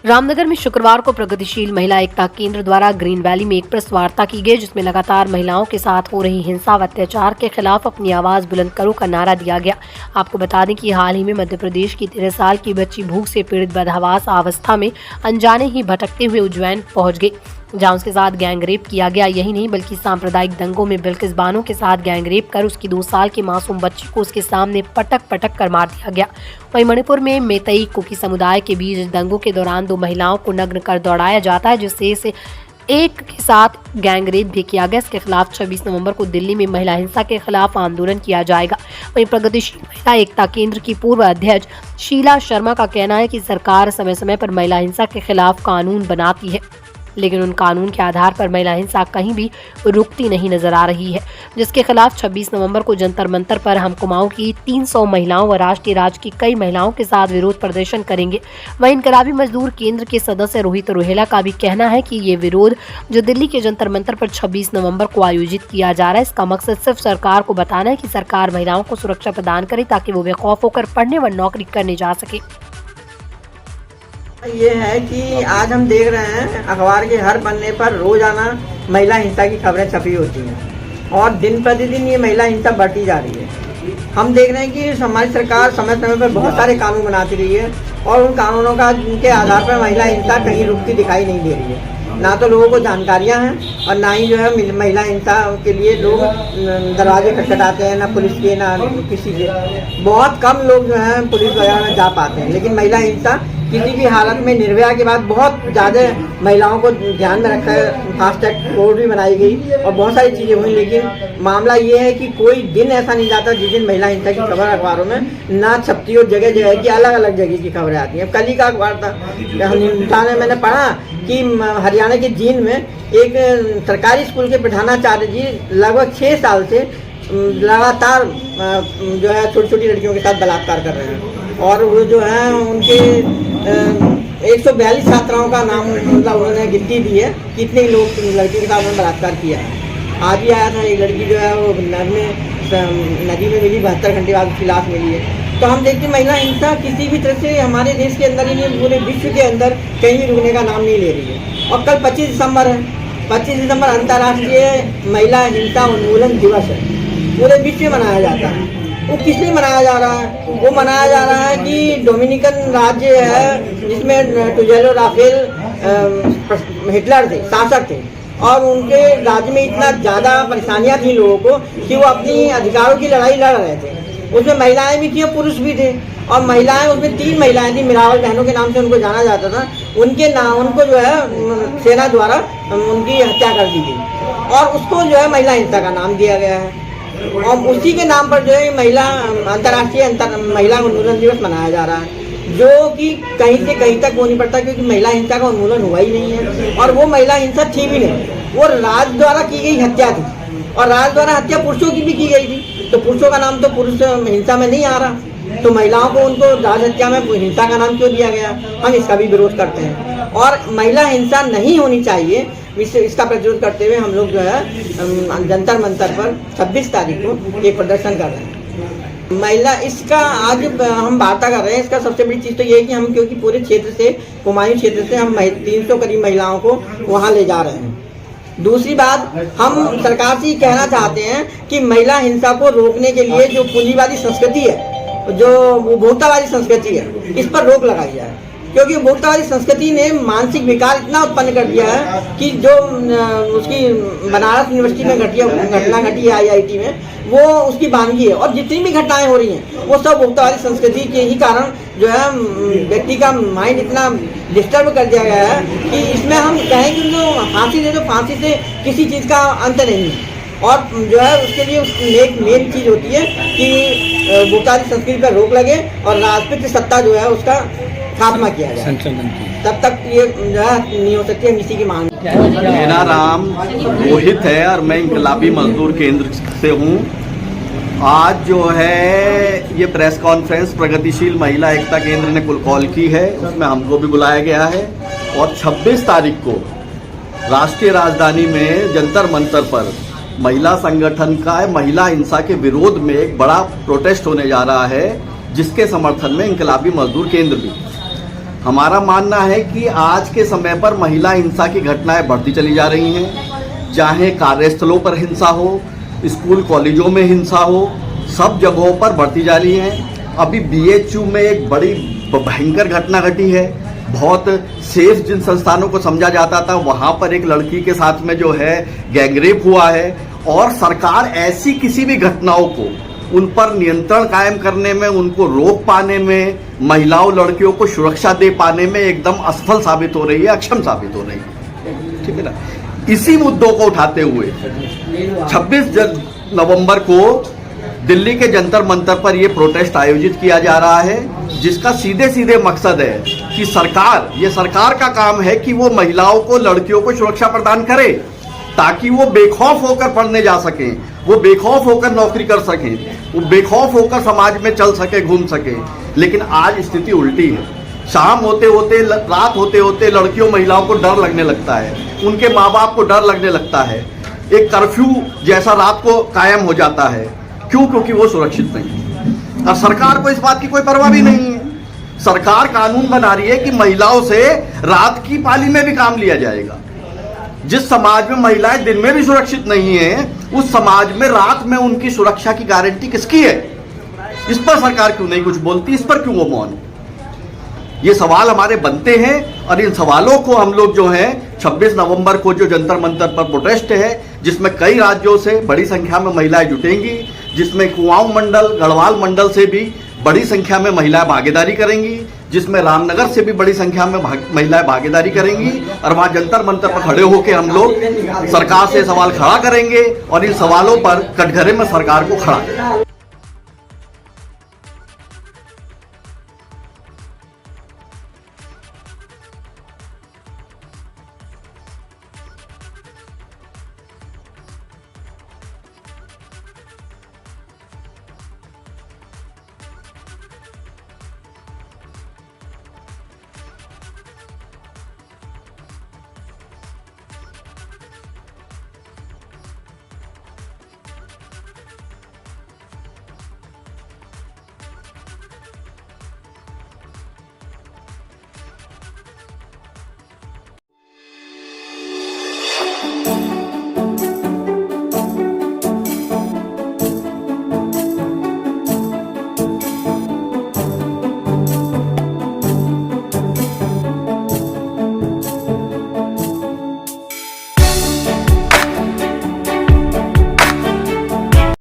रामनगर में शुक्रवार को प्रगतिशील महिला एकता केंद्र द्वारा ग्रीन वैली में एक प्रेस वार्ता की गई, जिसमें लगातार महिलाओं के साथ हो रही हिंसा व अत्याचार के खिलाफ अपनी आवाज बुलंद करो का नारा दिया गया। आपको बता दें कि हाल ही में मध्य प्रदेश की 13 साल की बच्ची भूख से पीड़ित बदहवास अवस्था में अनजाने ही भटकते हुए उज्जैन पहुंच गई, जहां उसके साथ गैंगरेप किया गया। यही नहीं बल्कि सांप्रदायिक दंगों में बिल्किस बानो के साथ गैंगरेप कर उसकी 2 साल की मासूम बच्ची को उसके सामने पटक पटक कर मार दिया गया। वहीं मणिपुर में मेतई कुकी समुदाय के बीच दंगों के दौरान 2 महिलाओं को नग्न कर दौड़ाया जाता है, जिससे इसे एक के साथ गैंगरेप भी किया गया। इसके खिलाफ 26 नवंबर को दिल्ली में महिला हिंसा के खिलाफ आंदोलन किया जाएगा। वहीं प्रगतिशील महिला एकता केंद्र की पूर्व अध्यक्ष शीला शर्मा का कहना है कि सरकार समय समय पर महिला हिंसा के खिलाफ कानून बनाती है, लेकिन उन कानून के आधार पर महिला हिंसा कहीं भी रुकती नहीं नजर आ रही है, जिसके खिलाफ 26 नवंबर को जंतर मंतर पर हम कुमाऊं की 300 महिलाओं व राष्ट्रीय राज्य की कई महिलाओं के साथ विरोध प्रदर्शन करेंगे। वहीं इनकलाबी मजदूर केंद्र के सदस्य रोहित रोहेला का भी कहना है कि ये विरोध जो दिल्ली के जंतर मंतर पर 26 नवंबर को आयोजित किया जा रहा है, इसका मकसद सिर्फ सरकार को बताना है कि सरकार महिलाओं को सुरक्षा प्रदान करे ताकि वो बेखौफ होकर पढ़ने व नौकरी करने जा सके। ये है कि आज हम देख रहे हैं अखबार के हर पन्ने पर रोजाना महिला हिंसा की खबरें छपी होती हैं और दिन प्रतिदिन ये महिला हिंसा बढ़ती जा रही है। हम देख रहे हैं कि हमारी सरकार समय समय पर बहुत सारे कानून बनाती रही है और उन कानूनों के आधार पर महिला हिंसा कहीं रुकती दिखाई नहीं दे रही है। ना तो लोगों को जानकारियां हैं और ना ही जो है महिला हिंसा के लिए लोग दरवाजे खटखटाते हैं, ना पुलिस के ना किसी के। बहुत कम लोग जो है पुलिस वगैरह में जा पाते हैं, लेकिन महिला हिंसा किसी भी हालत में निर्भया के बाद बहुत ज़्यादा महिलाओं को ध्यान में रखा है। फास्ट ट्रैक कोर्ट भी बनाई गई और बहुत सारी चीज़ें हुई, लेकिन मामला ये है कि कोई दिन ऐसा नहीं जाता जिस दिन महिला हिंसा की खबर अखबारों में ना छपती हो। जगह जगह की अलग अलग जगह की खबरें आती हैं। कल ही का अखबार था, मैंने पढ़ा कि हरियाणा के जींद में एक सरकारी स्कूल के प्रधानाचार्य जी लगभग 6 साल से लगातार जो है छोटी छोटी लड़कियों के साथ बलात्कार कर रहे हैं और वो जो है उनके 142 छात्राओं का नाम मतलब उन्होंने गिनती दी है कितने लोग लड़की के साथ उन्होंने बलात्कार किया है। आज ही आया था एक लड़की जो है वो नदी में मिली, 72 घंटे बाद उसकी लाश मिली है। तो हम देखते हैं महिला हिंसा किसी भी तरह से हमारे देश के अंदर ही नहीं, पूरे विश्व के अंदर कहीं भी रुकने का नाम नहीं ले रही है। और कल 25 दिसंबर है, 25 दिसंबर अंतर्राष्ट्रीय महिला हिंसा उन्मूलन दिवस है, पूरे विश्व में मनाया जाता है। वो किस लिए मनाया जा रहा है? वो मनाया जा रहा है कि डोमिनिकन राज्य है जिसमें टुजेलो राफेल हिटलर थे, शासक थे, और उनके राज्य में इतना ज़्यादा परेशानियां थी लोगों को कि वो अपनी अधिकारों की लड़ाई लड़ रहे थे। उसमें महिलाएं भी थी और पुरुष भी थे, और महिलाएं उसमें 3 महिलाएं थी, मिरावल बहनों के नाम से उनको जाना जाता था। उनको जो है सेना द्वारा उनकी हत्या कर दी गई और उसको जो है महिला हिंसा का नाम दिया गया है। और उसी के नाम पर जो है महिला अंतर्राष्ट्रीय महिला उन्मूलन दिवस मनाया जा रहा है, जो कि कहीं से कहीं तक हो नहीं पड़ता, क्योंकि महिला हिंसा का उन्मूलन हुआ ही नहीं है। और वो महिला हिंसा थी भी नहीं, वो राज द्वारा की गई हत्या थी, और राज द्वारा हत्या पुरुषों की भी की गई थी। तो पुरुषों का नाम तो पुरुष हिंसा में नहीं आ रहा, तो महिलाओं को उनको राज हत्या में हिंसा का नाम क्यों दिया गया? हम इसका भी विरोध करते हैं और महिला हिंसा नहीं होनी चाहिए। इसका प्रतिरोध करते हुए हम लोग जो है जंतर मंतर पर 26 तारीख को एक प्रदर्शन कर रहे हैं। महिला इसका आज हम वार्ता कर रहे हैं। इसका सबसे बड़ी चीज़ तो ये है कि हम क्योंकि पूरे क्षेत्र से, कुमायूं क्षेत्र से हम 300 करीब महिलाओं को वहाँ ले जा रहे हैं। दूसरी बात, हम सरकार से कहना चाहते हैं कि महिला हिंसा को रोकने के लिए जो पूंजीवादी संस्कृति है, जो उपभोक्तावादी संस्कृति है, इस पर रोक लगाई जाए, क्योंकि उपभोक्तावादी संस्कृति ने मानसिक विकार इतना उत्पन्न कर दिया है कि जो उसकी बनारस यूनिवर्सिटी में घटना घटी है IIT में, वो उसकी वानगी है। और जितनी भी घटनाएं हो रही हैं वो सब उपभोक्तावादी संस्कृति के ही कारण जो है व्यक्ति का माइंड इतना डिस्टर्ब कर दिया गया है कि इसमें हम कहें कि जो फांसी दे, तो फांसी से किसी चीज़ का अंत नहीं है। और जो है उसके लिए एक मेन चीज़ होती है कि उपभोक्तावादी संस्कृति पर रोक लगे और राजनीतिक सत्ता जो है उसका खात्मा किया जाए। तब तक ये जो है नहीं हो सकती, हम इसी की मांग। मेरा नाम रोहित है और मैं इनकलाबी मजदूर केंद्र से हूँ। आज जो है ये प्रेस कॉन्फ्रेंस प्रगतिशील महिला एकता केंद्र ने कॉल की है, उसमें हमको भी बुलाया गया है और 26 तारीख को राष्ट्रीय राजधानी में जंतर मंतर पर महिला संगठन का महिला हिंसा के विरोध में एक बड़ा प्रोटेस्ट होने जा रहा है, जिसके समर्थन में इनकलाबी मजदूर केंद्र भी। हमारा मानना है कि आज के समय पर महिला हिंसा की घटनाएं बढ़ती चली जा रही हैं, चाहे कार्यस्थलों पर हिंसा हो, स्कूल कॉलेजों में हिंसा हो, सब जगहों पर बढ़ती जा रही हैं। अभी BHU में एक बड़ी भयंकर घटना घटी है। बहुत सेफ जिन संस्थानों को समझा जाता था वहाँ पर एक लड़की के साथ में जो है गैंगरेप हुआ है, और सरकार ऐसी किसी भी घटनाओं को उन पर नियंत्रण कायम करने में, उनको रोक पाने में, महिलाओं लड़कियों को सुरक्षा दे पाने में एकदम असफल साबित हो रही है, अक्षम साबित हो रही है। ठीक है ना। इसी मुद्दों को उठाते हुए 26 नवंबर को दिल्ली के जंतर मंतर पर यह प्रोटेस्ट आयोजित किया जा रहा है, जिसका सीधे सीधे मकसद है कि सरकार का काम है कि वो महिलाओं को, लड़कियों को सुरक्षा प्रदान करे, ताकि वो बेखौफ होकर पढ़ने जा सकें, वो बेखौफ होकर नौकरी कर सकें, वो बेखौफ होकर समाज में चल सके, घूम सके। लेकिन आज स्थिति उल्टी है। शाम होते होते, रात होते होते लड़कियों, महिलाओं को डर लगने लगता है, उनके माँ बाप को डर लगने लगता है। एक कर्फ्यू जैसा रात को कायम हो जाता है। क्यों? क्योंकि वो सुरक्षित नहीं है। और सरकार को इस बात की कोई परवाह भी नहीं है। सरकार कानून बना रही है कि महिलाओं से रात की पाली में भी काम लिया जाएगा। जिस समाज में महिलाएं दिन में भी सुरक्षित नहीं है, उस समाज में रात में उनकी सुरक्षा की गारंटी किसकी है? इस पर सरकार क्यों नहीं कुछ बोलती? इस पर क्यों वो मौन? ये सवाल हमारे बनते हैं, और इन सवालों को हम लोग जो है 26 नवंबर को जो जंतर मंतर पर प्रोटेस्ट है, जिसमें कई राज्यों से बड़ी संख्या में महिलाएं जुटेंगी, जिसमें कुआऊं मंडल, गढ़वाल मंडल से भी बड़ी संख्या में महिलाएं भागीदारी करेंगी, जिसमें रामनगर से भी बड़ी संख्या में महिलाएं भागीदारी करेंगी, और वहां जंतर मंतर पर खड़े होकर हम लोग सरकार से सवाल खड़ा करेंगे और इन सवालों पर कटघरे में सरकार को खड़ा करेंगे।